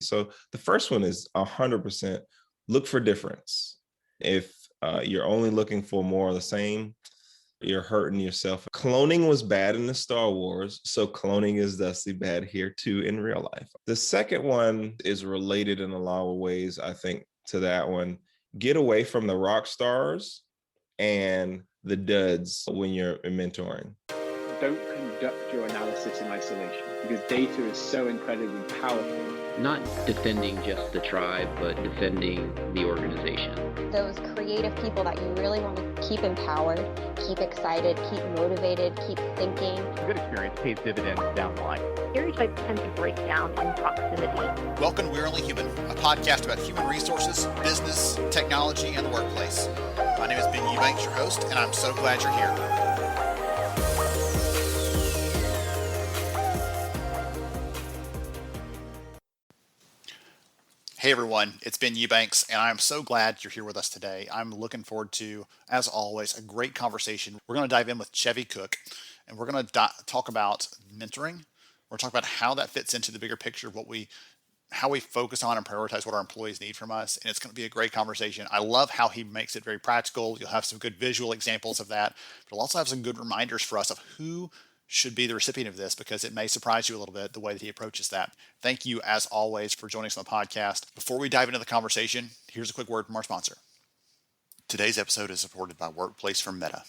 So the first one is 100% look for difference. If you're only looking for more of the same, you're hurting yourself. Cloning was bad in the Star Wars, so cloning is thusly bad here too in real life. The second one is related in a lot of ways, I think, to that one. Get away from the rock stars and the duds when you're mentoring. Don't conduct your analysis in isolation because data is so incredibly powerful. Not defending just the tribe, but defending the organization. Those creative people that you really want to keep empowered, keep excited, keep motivated, keep thinking. A good experience pays dividends down the line. Stereotypes tend to break down in proximity. Welcome to We're Only Human, a podcast about human resources, business, technology, and the workplace. My name is Ben Eubanks, your host, and I'm so glad you're here. Hey everyone, it's Ben Eubanks, and I'm so glad you're here with us today. I'm looking forward to, as always, a great conversation. We're going to dive in with Chevy Cook, and we're going to talk about mentoring. We're going to talk about how that fits into the bigger picture of how we focus on and prioritize what our employees need from us. And it's going to be a great conversation. I love how he makes it very practical. You'll have some good visual examples of that, but he'll also have some good reminders for us of who should be the recipient of this, because it may surprise you a little bit the way that he approaches that. Thank you, as always, for joining us on the podcast. Before we dive into the conversation, here's a quick word from our sponsor. Today's episode is supported by Workplace from Meta.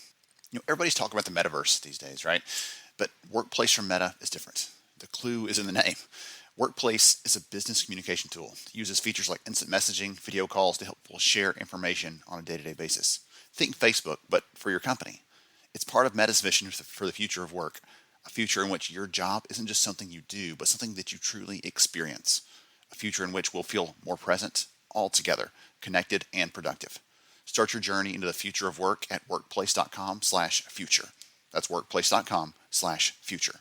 Everybody's talking about the metaverse these days, right? But Workplace from Meta is different. The clue is in the name. Workplace is a business communication tool. It uses features like instant messaging, video calls to help people share information on a day-to-day basis. Think Facebook, but for your company. It's part of Meta's vision for the future of work, a future in which your job isn't just something you do, but something that you truly experience, a future in which we'll feel more present, all together, connected and productive. Start your journey into the future of work at workplace.com/future. That's workplace.com/future.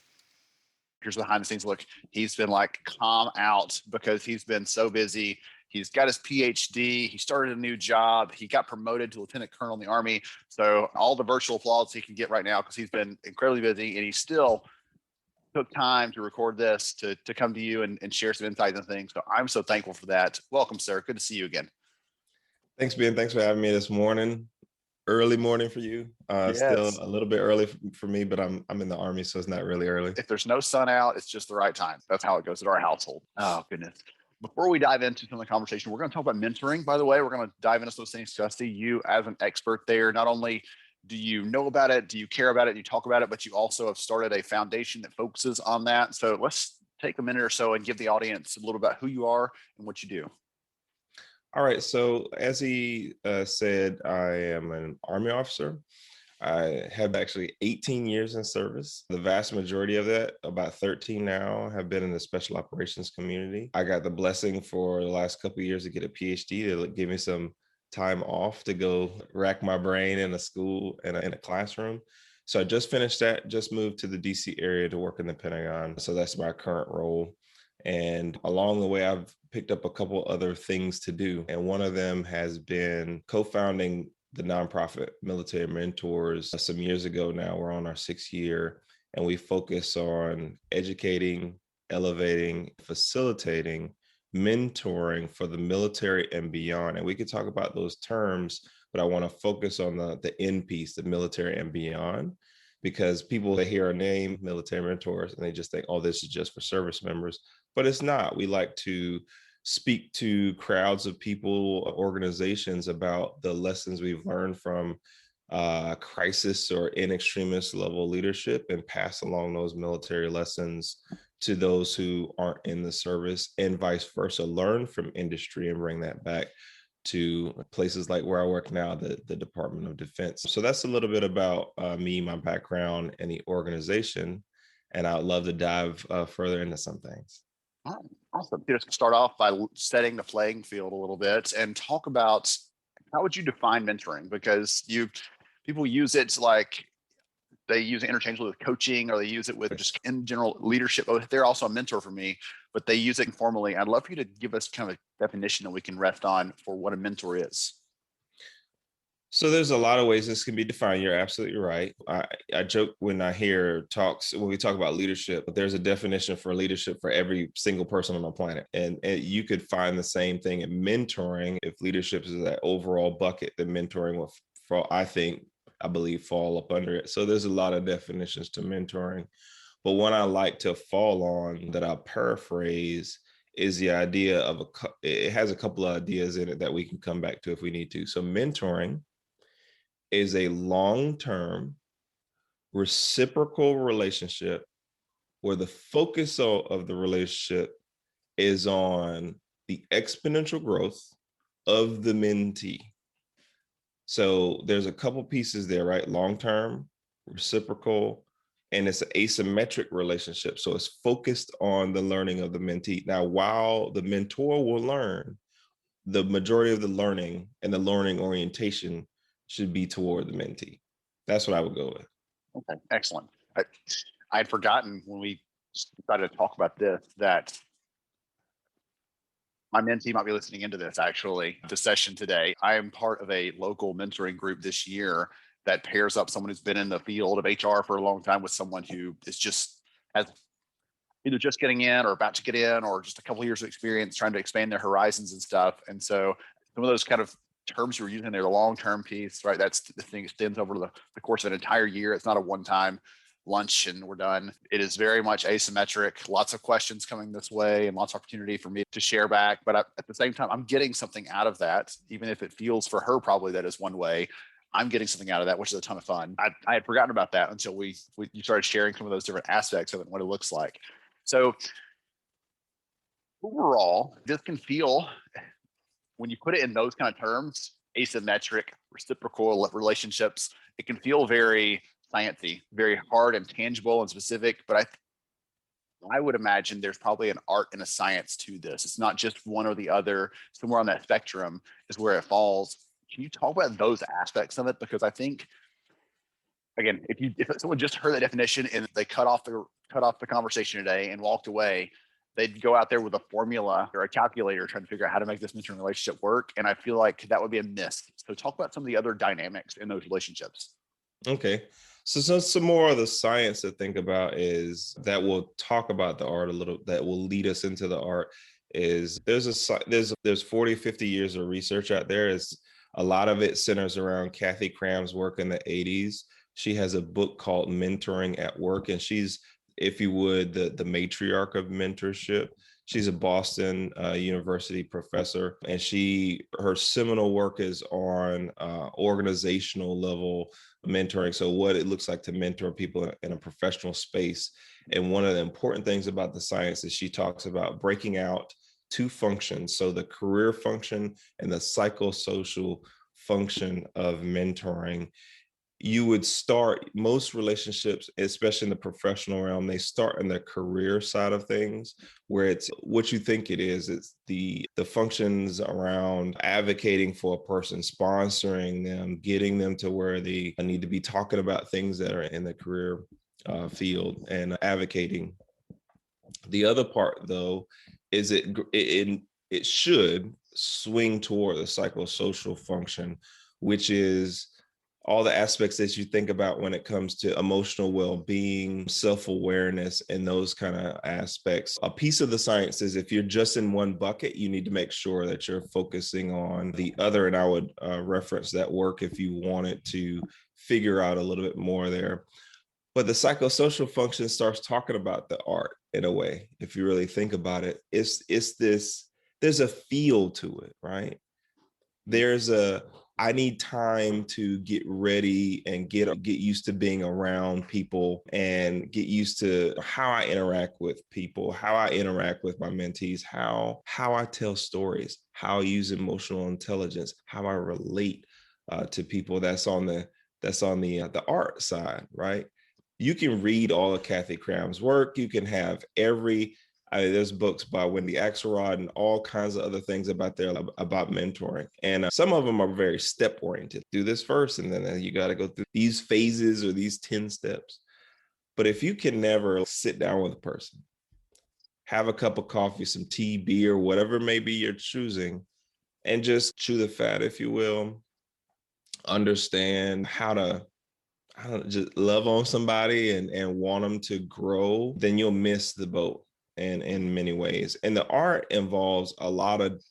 Here's a behind the scenes look. He's been like calm out because he's been so busy. He's got his PhD. He started a new job. He got promoted to lieutenant colonel in the Army. So all the virtual applause he can get right now because he's been incredibly busy, and he still took time to record this to come to you and share some insights and things. So I'm so thankful for that. Welcome, sir. Good to see you again. Thanks, Ben. Thanks for having me this morning. Early morning for you. Yes. Still a little bit early for me, but I'm in the Army, so it's not really early. If there's no sun out, it's just the right time. That's how it goes at our household. Oh, goodness. Before we dive into some of the conversation, we're going to talk about mentoring. By the way, we're going to dive into those things. Dusty, you as an expert there, not only do you know about it, do you care about it, you talk about it, but you also have started a foundation that focuses on that. So let's take a minute or so and give the audience a little about who you are and what you do. All right. So as he said, I am an Army officer. I have actually 18 years in service. The vast majority of that, about 13 now, have been in the special operations community. I got the blessing for the last couple of years to get a PhD to give me some time off to go rack my brain in a school and in a classroom. So I just finished that, just moved to the DC area to work in the Pentagon. So that's my current role. And along the way, I've picked up a couple other things to do. And one of them has been co-founding the nonprofit Military Mentors some years ago now. We're on our 6th year, and we focus on educating, elevating, facilitating, mentoring for the military and beyond. And we could talk about those terms, but I want to focus on the end piece, the military and beyond, because people, they hear our name, Military Mentors, and they just think, oh, this is just for service members. But it's not. We like to speak to crowds of people, organizations about the lessons we've learned from crisis or in extremist level leadership and pass along those military lessons to those who aren't in the service, and vice versa, learn from industry and bring that back to places like where I work now, the Department of Defense. So that's a little bit about me, my background, and the organization. And I'd love to dive further into some things. All right, awesome. Just start off by setting the playing field a little bit and talk about how would you define mentoring? Because people use it like they use it interchangeably with coaching, or they use it with just in general leadership. Oh, they're also a mentor for me, but they use it informally. I'd love for you to give us kind of a definition that we can rest on for what a mentor is. All right. So So there's a lot of ways this can be defined. You're absolutely right. I joke when I hear talks, when we talk about leadership, there's a definition for leadership for every single person on the planet. And you could find the same thing in mentoring. If leadership is that overall bucket, then mentoring will, I believe, fall up under it. So there's a lot of definitions to mentoring. But one I like to fall on that I'll paraphrase is the idea of it has a couple of ideas in it that we can come back to if we need to. So mentoring is a long-term reciprocal relationship where the focus of the relationship is on the exponential growth of the mentee. So there's a couple pieces there, right? Long-term, reciprocal, and it's an asymmetric relationship. So it's focused on the learning of the mentee. Now, while the mentor will learn, the majority of the learning and the learning orientation should be toward the mentee. That's what I would go with. Okay, excellent. I had forgotten when we decided to talk about this that my mentee might be listening into this actually, the session today. I am part of a local mentoring group this year that pairs up someone who's been in the field of HR for a long time with someone who is just has either just getting in or about to get in or just a couple of years of experience trying to expand their horizons and stuff. And so some of those kind of terms you were using there, the long-term piece, right? That's the thing extends over the course of an entire year. It's not a one-time lunch and we're done. It is very much asymmetric. Lots of questions coming this way and lots of opportunity for me to share back. But at the same time, I'm getting something out of that, even if it feels for her probably that is one way. I'm getting something out of that, which is a ton of fun. I had forgotten about that until you started sharing some of those different aspects of it and what it looks like. So overall, this can feel, when you put it in those kind of terms, asymmetric, reciprocal relationships, it can feel very sciencey, very hard and tangible and specific. But I would imagine there's probably an art and a science to this. It's not just one or the other. Somewhere on that spectrum is where it falls. Can you talk about those aspects of it? Because I think, again, if someone just heard that definition and they cut off the conversation today and walked away, they'd go out there with a formula or a calculator trying to figure out how to make this mentoring relationship work. And I feel like that would be a miss. So talk about some of the other dynamics in those relationships. Okay. So some more of the science to think about is that we'll talk about the art a little, that will lead us into the art is there's 40, 50 years of research out there. Is a lot of it centers around Kathy Cram's work in the 80s. She has a book called Mentoring at Work, and she's, if you would, the matriarch of mentorship. She's a Boston University professor, and her seminal work is on organizational level mentoring. So what it looks like to mentor people in a professional space. And one of the important things about the science is she talks about breaking out two functions. So the career function and the psychosocial function of mentoring. You would start most relationships, especially in the professional realm, they start in the career side of things, where it's what you think it is. It's the functions around advocating for a person, sponsoring them, getting them to where they need to be talking about things that are in the career field and advocating. The other part, though, is it should swing toward the psychosocial function, which is all the aspects that you think about when it comes to emotional well-being, self-awareness, and those kind of aspects. A piece of the science is if you're just in one bucket, you need to make sure that you're focusing on the other. And I would reference that work if you wanted to figure out a little bit more there. But the psychosocial function starts talking about the art in a way. If you really think about it, it's this, there's a feel to it, right? I need time to get ready and get used to being around people and get used to how I interact with people, how I interact with my mentees, how I tell stories, how I use emotional intelligence, how I relate to people. That's on the art side, right? You can read all of Kathy Cram's work. You can have there's books by Wendy Axelrod and all kinds of other things about mentoring. And some of them are very step oriented. Do this first, and then you got to go through these phases or these 10 steps. But if you can never sit down with a person, have a cup of coffee, some tea, beer, whatever maybe you're choosing, and just chew the fat, if you will, understand how to, I don't know, just love on somebody and want them to grow, then you'll miss the boat in many ways. And the art involves a lot of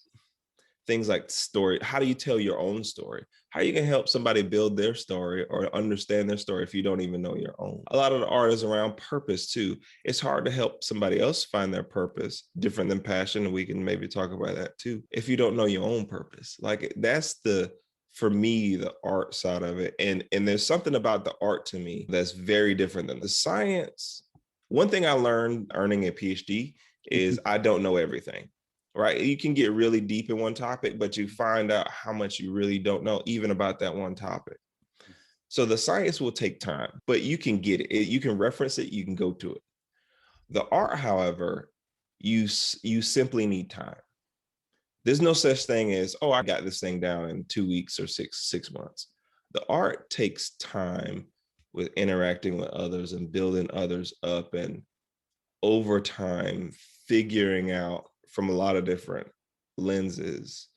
things like story. How do you tell your own story? How you can help somebody build their story or understand their story if you don't even know your own? A lot of the art is around purpose too. It's hard to help somebody else find their purpose, different than passion. And we can maybe talk about that too. If you don't know your own purpose, like that's for me, the art side of it. And there's something about the art to me that's very different than the science. One thing I learned earning a PhD is I don't know everything. Right? You can get really deep in one topic, but you find out how much you really don't know, even about that one topic. So the science will take time, but you can get it. You can reference it. You can go to it. The art, however, you simply need time. There's no such thing as, oh, I got this thing down in 2 weeks or six months. The art takes time with interacting with others and building others up, and over time figuring out from a lot of different lenses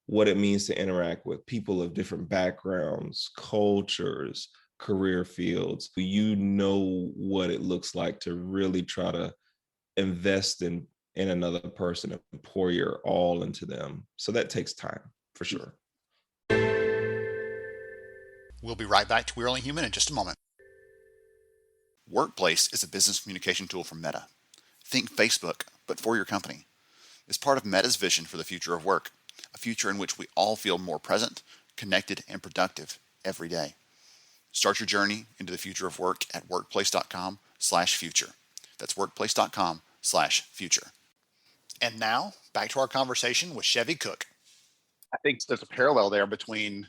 what it means to interact with people of different backgrounds, cultures, career fields. You know what it looks like to really try to invest in another person and pour your all into them. So that takes time for sure. We'll be right back to We're Only Human in just a moment. Workplace is a business communication tool from Meta. Think Facebook, but for your company. It's part of Meta's vision for the future of work, a future in which we all feel more present, connected, and productive every day. Start your journey into the future of work at workplace.com/future. That's workplace.com/future. And now, back to our conversation with Chevy Cook. I think there's a parallel there between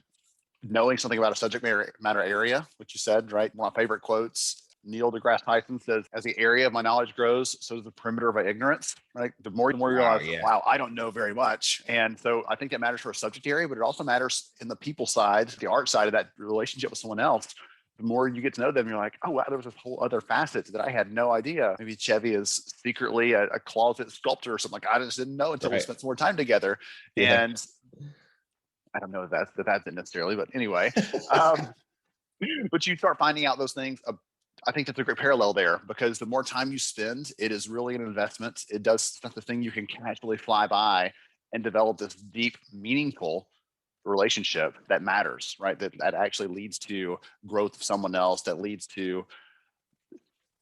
knowing something about a subject matter area, which you said, right? One of my favorite quotes, Neil deGrasse Tyson says, as the area of my knowledge grows, so does the perimeter of my ignorance, right? The more you realize, wow, I don't know very much. And so I think that matters for a subject area, but it also matters in the people side, the art side of that relationship with someone else. The more you get to know them, you're like, oh, wow, there was this whole other facet that I had no idea. Maybe Chevy is secretly a closet sculptor or something like I just didn't know until we spent some more time together. Yeah. And I don't know if that's it necessarily, but anyway, but you start finding out those things. I think that's a great parallel there, because the more time you spend, it is really an investment. It does not the thing you can casually fly by and develop this deep, meaningful relationship that matters, right? That actually leads to growth of someone else, that leads to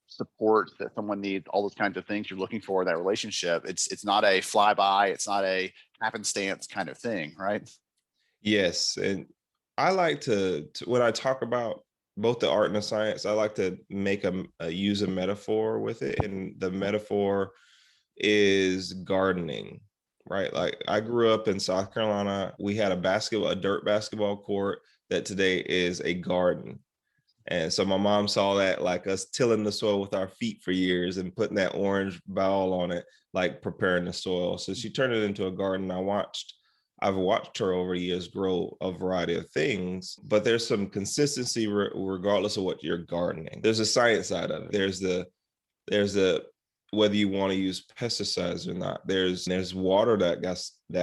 support that someone needs, all those kinds of things you're looking for in that relationship. It's not a flyby, it's not a happenstance kind of thing, right? Yes. And I like to when I talk about both the art and the science, I like to make use a metaphor with it. And the metaphor is gardening, right? Like I grew up in South Carolina. We had a dirt basketball court that today is a garden. And so my mom saw that, like us tilling the soil with our feet for years and putting that orange ball on it, like preparing the soil. So she turned it into a garden. I've watched her over the years grow a variety of things, but there's some consistency regardless of what you're gardening. There's a science side of it. There's the whether you want to use pesticides or not. There's water that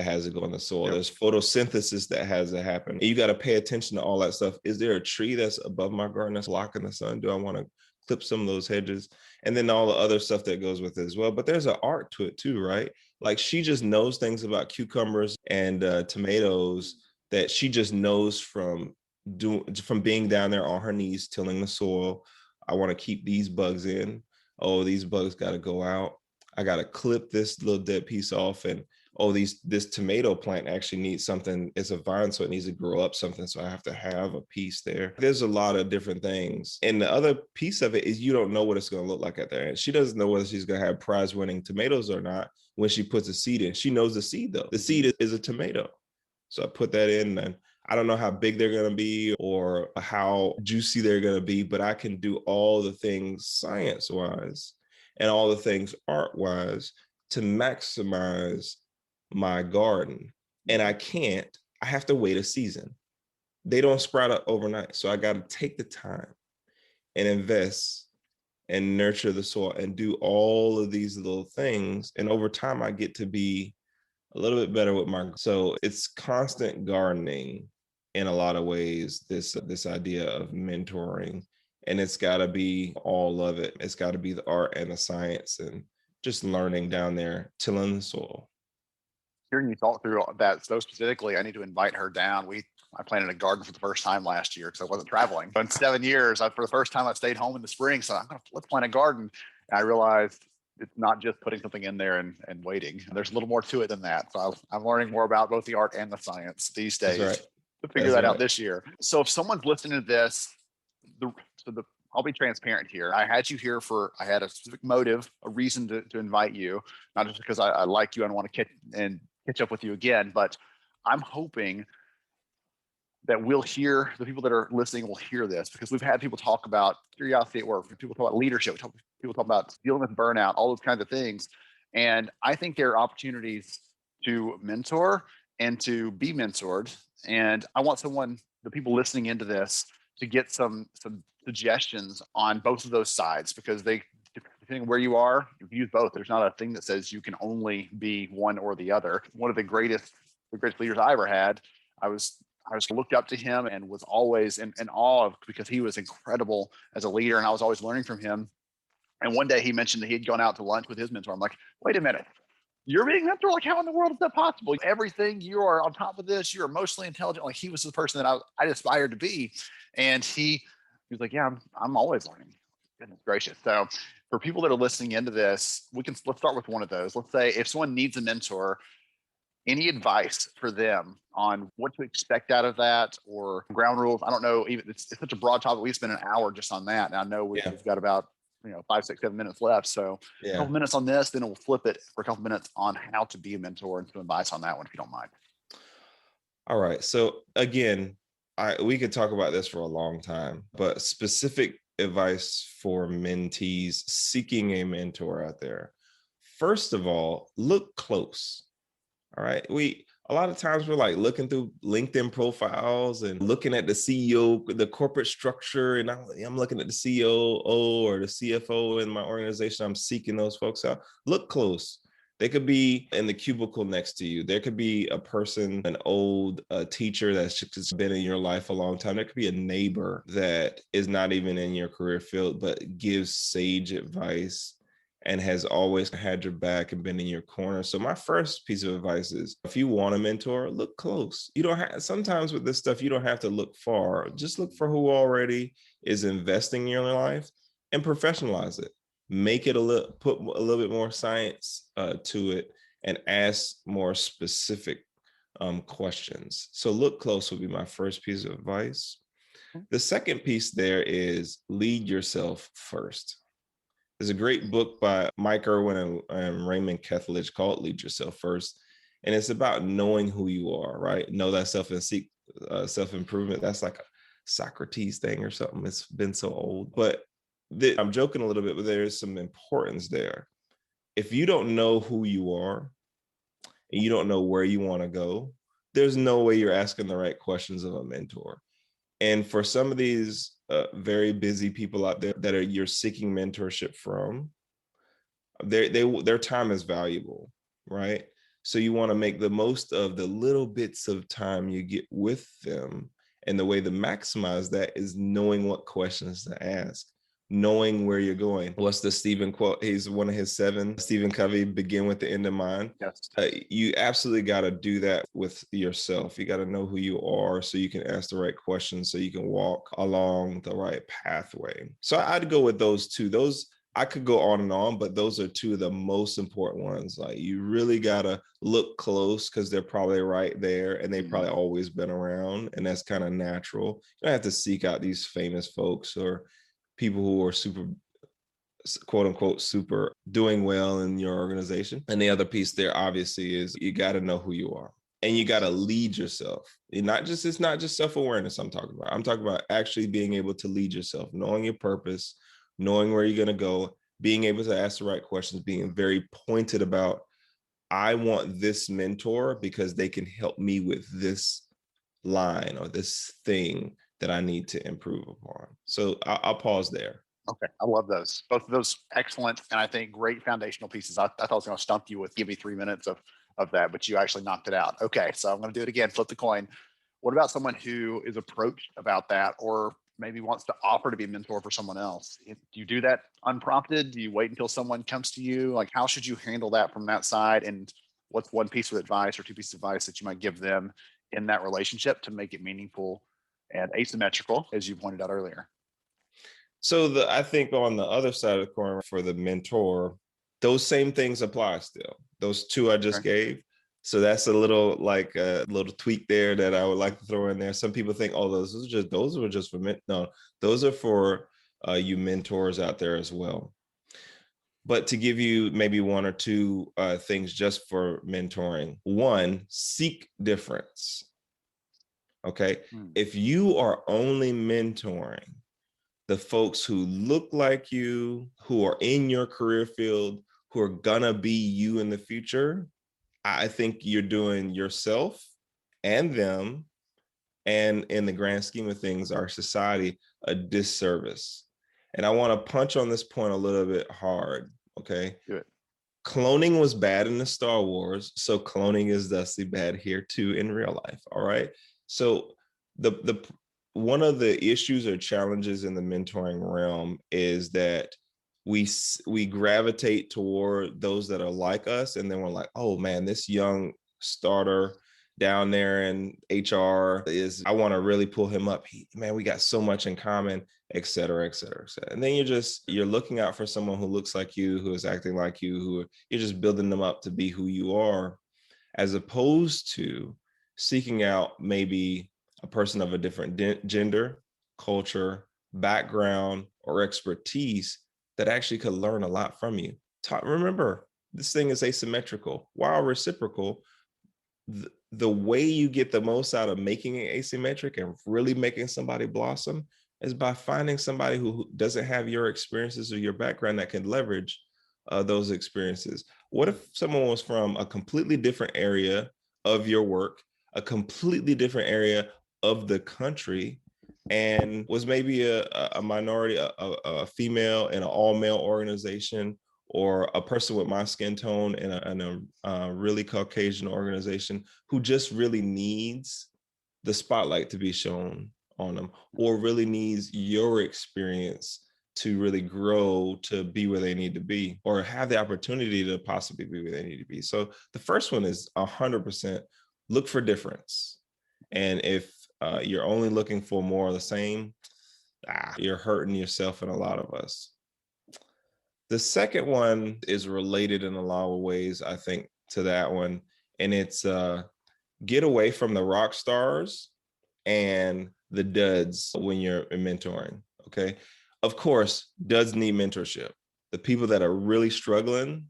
has to go in the soil. Yep. There's photosynthesis that has to happen. And you got to pay attention to all that stuff. Is there a tree that's above my garden that's blocking the sun? Do I want to clip some of those hedges? And then all the other stuff that goes with it as well. But there's an art to it too, right? Like she just knows things about cucumbers and tomatoes that she just knows from being down there on her knees tilling the soil. I want to keep these bugs in. Oh, these bugs got to go out. I got to clip this little dead piece off. And oh, this tomato plant actually needs something. It's a vine, so it needs to grow up something. So I have to have a piece there. There's a lot of different things. And the other piece of it is you don't know what it's going to look like at the end. She doesn't know whether she's going to have prize winning tomatoes or not when she puts a seed in. She knows the seed though. The seed is a tomato. So I put that in, and I don't know how big they're going to be or how juicy they're going to be, but I can do all the things science-wise and all the things art-wise to maximize my garden. And I have to wait a season. They don't sprout up overnight. So I got to take the time and invest and nurture the soil and do all of these little things. And over time, I get to be a little bit better with so it's constant gardening in a lot of ways, this idea of mentoring. And it's got to be all of it. It's got to be the art and the science and just learning down there, tilling the soil. Hearing you talk through that so specifically, I need to invite her down. I planted a garden for the first time last year because I wasn't traveling. In 7 years, for the first time, I stayed home in the spring. So let's plant a garden. And I realized it's not just putting something in there and waiting. There's a little more to it than that. So I'm learning more about both the art and the science these days to figure that out this year. So if someone's listening to this, I'll be transparent here. I had you here I had a specific motive, a reason to invite you, not just because I like you and want to catch up with you again, but I'm hoping that the people that are listening will hear this, because we've had people talk about curiosity at work, people talk about leadership, people talk about dealing with burnout, all those kinds of things. And I think there are opportunities to mentor and to be mentored. And I want the people listening into this, to get some suggestions on both of those sides, because depending on where you are, you can use both. There's not a thing that says you can only be one or the other. One of the greatest leaders I ever had, I looked up to him and was always in awe of, because he was incredible as a leader, and I was always learning from him. And one day he mentioned that he had gone out to lunch with his mentor. I'm like, wait a minute, you're being mentor? Like, how in the world is that possible? Everything, you are on top of this. You're emotionally intelligent. Like, he was the person that I aspired to be. And he was like, yeah, I'm always learning. Goodness gracious. So for people that are listening into this, let's start with one of those. Let's say if someone needs a mentor, any advice for them on what to expect out of that, or ground rules? I don't know. Even it's such a broad topic. We spent an hour just on that. And I know we've got about 5, 6, 7 minutes left. So a couple minutes on this, then we'll flip it for a couple minutes on how to be a mentor and some advice on that one, if you don't mind. All right. So again, we could talk about this for a long time, but specific advice for mentees seeking a mentor out there. First of all, look close. All right. A lot of times we're like looking through LinkedIn profiles and looking at the CEO, the corporate structure, and I'm looking at the COO or the CFO in my organization. I'm seeking those folks out. Look close. They could be in the cubicle next to you. There could be a person, an old teacher that's just been in your life a long time. There could be a neighbor that is not even in your career field, but gives sage advice and has always had your back and been in your corner. So my first piece of advice is, if you want a mentor, look close. You don't have, sometimes with this stuff, you don't have to look far. Just look for who already is investing in your life and professionalize it. Make it put a little bit more science to it, and ask more specific questions. So look close would be my first piece of advice. The second piece there is lead yourself first. There's a great book by Mike Irwin and Raymond Kethledge called Lead Yourself First. And it's about knowing who you are, right? Know that self-improvement. That's like a Socrates thing or something. It's been so old. But I'm joking a little bit, but there is some importance there. If you don't know who you are and you don't know where you want to go, there's no way you're asking the right questions of a mentor. And for some of these very busy people out there that you're seeking mentorship from, their time is valuable, right? So you want to make the most of the little bits of time you get with them. And the way to maximize that is knowing what questions to ask, knowing where you're going. What's the Stephen quote? He's one of his 7, Stephen Covey, begin with the end in mind. Yes. You absolutely got to do that with yourself. You got to know who you are so you can ask the right questions, so you can walk along the right pathway. So I'd go with those two. I could go on and on, but those are two of the most important ones. Like, you really got to look close, because they're probably right there and they've probably always been around. And that's kind of natural. You don't have to seek out these famous folks or people who are super, quote unquote, super doing well in your organization. And the other piece there, obviously, is you got to know who you are, and you got to lead yourself. It's not just self-awareness I'm talking about. I'm talking about actually being able to lead yourself, knowing your purpose, knowing where you're going to go, being able to ask the right questions, being very pointed about, I want this mentor because they can help me with this line or this thing that I need to improve upon. So I'll pause there. Okay. I love those. Both of those excellent, and I think great foundational pieces. I thought I was going to stump you with give me 3 minutes of that, but you actually knocked it out. Okay. So I'm going to do it again. Flip the coin. What about someone who is approached about that, or maybe wants to offer to be a mentor for someone else? Do you do that unprompted? Do you wait until someone comes to you? Like, how should you handle that from that side? And what's one piece of advice or two pieces of advice that you might give them in that relationship to make it meaningful and asymmetrical, as you pointed out earlier? So I think on the other side of the coin for the mentor, those same things apply still. Those two I just gave. So that's a little like a little tweak there that I would like to throw in there. Some people think, oh, those were just for men. No, those are for you mentors out there as well. But to give you maybe one or two things just for mentoring. One, seek difference. Okay. If you are only mentoring the folks who look like you, who are in your career field, who are gonna be you in the future, I think you're doing yourself and them, and in the grand scheme of things, our society, a disservice. And I want to punch on this point a little bit hard, okay? Good. Cloning was bad in the Star Wars, so cloning is thusly bad here too in real life, all right? So the one of the issues or challenges in the mentoring realm is that we gravitate toward those that are like us, and then we're like, oh man, this young starter down there in HR I want to really pull him up. Man, we got so much in common, et cetera, et cetera, et cetera. And then you're looking out for someone who looks like you, who is acting like you, who you're just building them up to be who you are, as opposed to seeking out maybe a person of a different gender, culture, background, or expertise that actually could learn a lot from you. Remember, this thing is asymmetrical. While reciprocal, the way you get the most out of making it asymmetric and really making somebody blossom is by finding somebody who doesn't have your experiences or your background that can leverage those experiences. What if someone was from a completely different area of your work, a completely different area of the country, and was maybe a minority, a female in an all-male organization, or a person with my skin tone in a really Caucasian organization who just really needs the spotlight to be shown on them, or really needs your experience to really grow to be where they need to be, or have the opportunity to possibly be where they need to be. So the first one is 100% look for difference. And if you're only looking for more of the same, you're hurting yourself and a lot of us. The second one is related in a lot of ways, I think, to that one. And it's get away from the rock stars and the duds when you're mentoring, okay? Of course, duds need mentorship. The people that are really struggling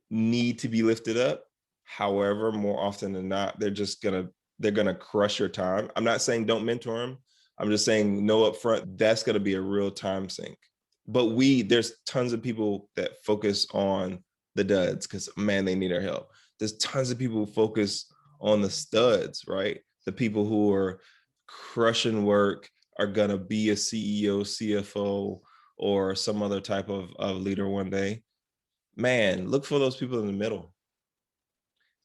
need to be lifted up. However, more often than not, they're gonna crush your time. I'm not saying don't mentor them. I'm just saying know up front, that's gonna be a real time sink. But there's tons of people that focus on the duds because, man, they need our help. There's tons of people who focus on the studs, right? The people who are crushing work, are going to be a CEO, CFO, or some other type of leader one day. Man, look for those people in the middle.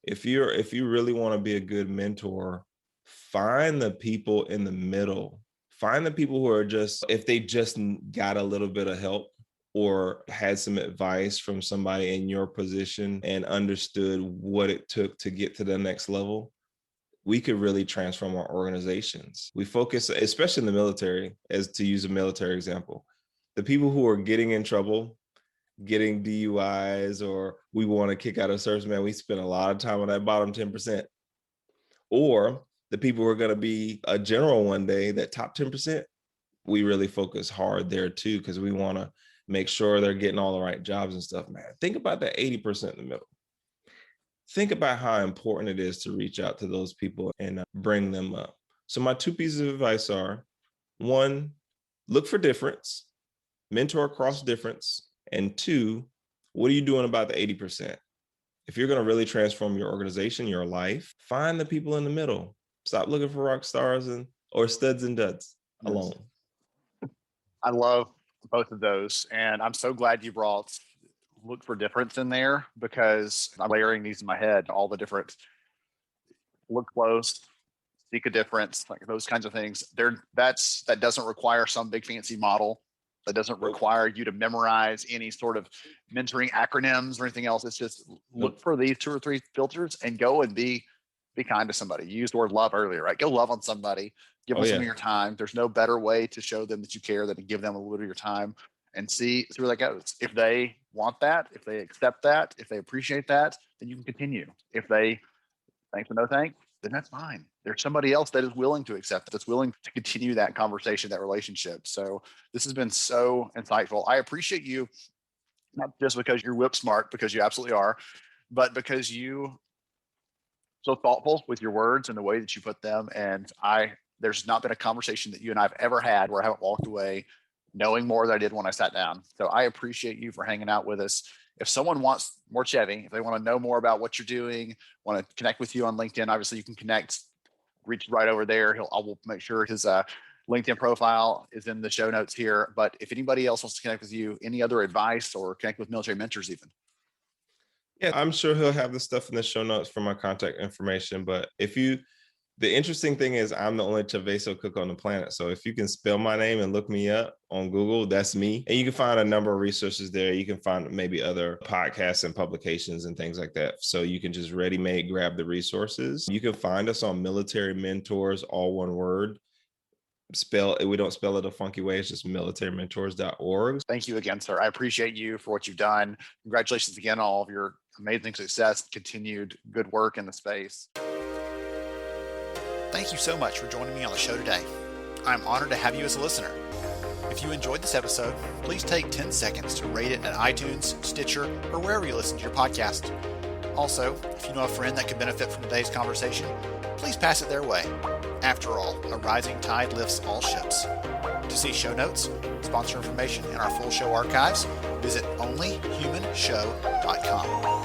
If you really want to be a good mentor, find the people in the middle. Find the people who are if they just got a little bit of help or had some advice from somebody in your position and understood what it took to get to the next level, we could really transform our organizations. We focus, especially in the military, as to use a military example, the people who are getting in trouble, getting DUIs, or we want to kick out of service, man, we spend a lot of time on that bottom 10%. Or the people who are going to be a general one day, that top 10%, we really focus hard there too, because we want to make sure they're getting all the right jobs and stuff, man. Think about that 80% in the middle. Think about how important it is to reach out to those people and bring them up. So my two pieces of advice are, one, look for difference, mentor across difference. And two, what are you doing about the 80%? If you're going to really transform your organization, your life, find the people in the middle. Stop looking for rock stars or studs and duds alone. I love both of those. And I'm so glad you brought look for difference in there, because I'm layering these in my head, all the different look close, seek a difference, like those kinds of things. That doesn't require some big fancy model. That doesn't require you to memorize any sort of mentoring acronyms or anything else. It's just look for these 2 or 3 filters and go and be kind to somebody. You used the word love earlier, right? Go love on somebody. Give them some of your time. There's no better way to show them that you care than to give them a little bit of your time and see where that goes. If they want that, if they accept that, if they appreciate that, then you can continue. If they thanks but no thanks, then that's fine. There's somebody else that is willing to accept it, that's willing to continue that conversation, that relationship. So this has been so insightful. I appreciate you, not just because you're whip smart, because you absolutely are, but because you so thoughtful with your words and the way that you put them. And there's not been a conversation that you and I've ever had where I haven't walked away knowing more than I did when I sat down. So I appreciate you for hanging out with us. If someone wants more Chevy, if they want to know more about what you're doing, want to connect with you on LinkedIn, obviously you can connect, reach right over there. I will make sure his LinkedIn profile is in the show notes here. But if anybody else wants to connect with you, any other advice or connect with Military Mentors even? Yeah, I'm sure he'll have the stuff in the show notes for my contact information. But the interesting thing is I'm the only Chaveso cook on the planet. So if you can spell my name and look me up on Google, that's me. And you can find a number of resources there. You can find maybe other podcasts and publications and things like that. So you can just ready-made grab the resources. You can find us on Military Mentors, all one word. We don't spell it a funky way. It's just militarymentors.org. Thank you again, sir. I appreciate you for what you've done. Congratulations again on all of your amazing success, continued good work in the space. Thank you so much for joining me on the show today. I'm honored to have you as a listener. If you enjoyed this episode, please take 10 seconds to rate it at iTunes, Stitcher, or wherever you listen to your podcast. Also, if you know a friend that could benefit from today's conversation, please pass it their way. After all, a rising tide lifts all ships. To see show notes, sponsor information, and our full show archives, visit onlyhumanshow.com.